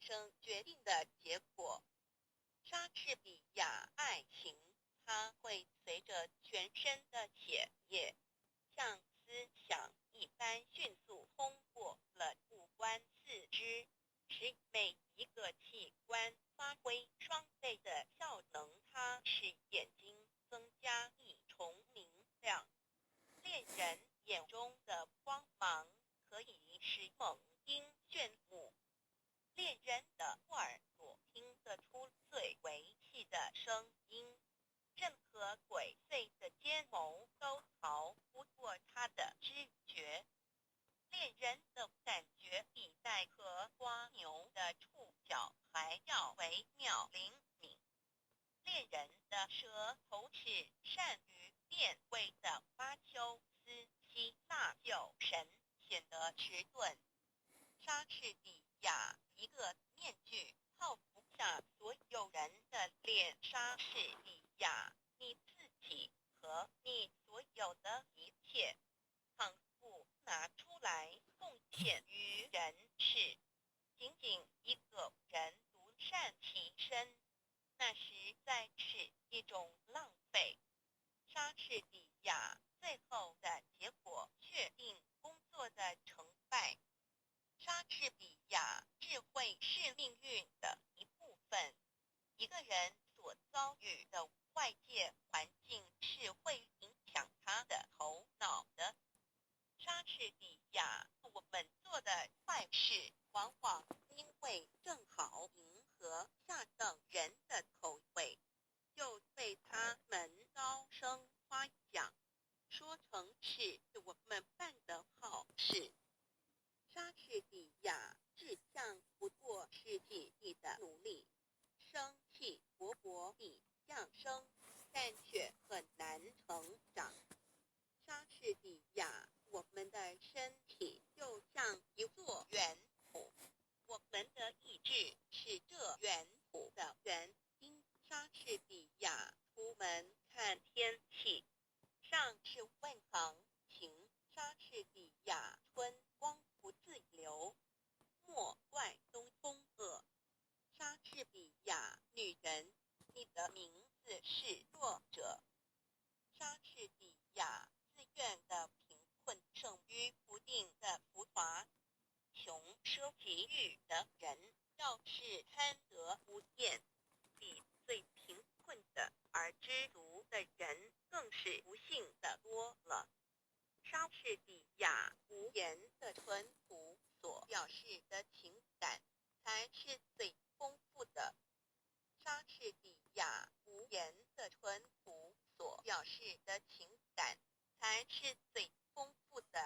生决定的结果。莎士比亚爱情，它会随着全身的血液，像思想一般迅速通过了五官四肢，使每一个器官发挥双倍的效能。它使眼睛增加一重明亮。恋人眼中的光芒可以使猛鹰炫目。恋人的耳朵听得出最为气的声音，任何鬼祟的奸谋都逃不过他的知觉。恋人的感觉比带壳蜗牛的触角还要微妙灵敏。恋人的舌头是善于辨味的巴丘斯希腊酒神，显得迟钝。莎士比亚一个面具套不下所有人的脸。莎士比亚，你自己和你所有的一切，倘不拿出来贡献于人世，仅仅一个人独善其身，那实在是一种浪费。莎士比亚最后的结果确定工作的成败。莎士比亚智慧是命运的一部分。一个人所遭遇的外界环境是会影响他的头脑的。莎士比亚，我们做的坏事，往往因为正好迎合下等人的口味，就被他们高声夸奖，说成是我们办的好事。莎士比亚志向不过是体力的努力，生气勃勃地降生，但却很难成长。莎士比亚，我们的身体就像一座圆谱，我们的意志是这圆谱的园丁。莎士比亚出门看天气，上是问行情。莎士比亚春光不自由，莫怪东风恶。莎士比亚女人，你的名字是弱者。莎士比亚自愿的贫困胜于不定的浮华。穷奢极欲的人要是贪得无厌，比最贫困的而知足的人更是不幸的多了。莎士比亚无言的淳朴所表示的情感才是最丰富的。莎士比亚无言的淳朴所表示的情感才是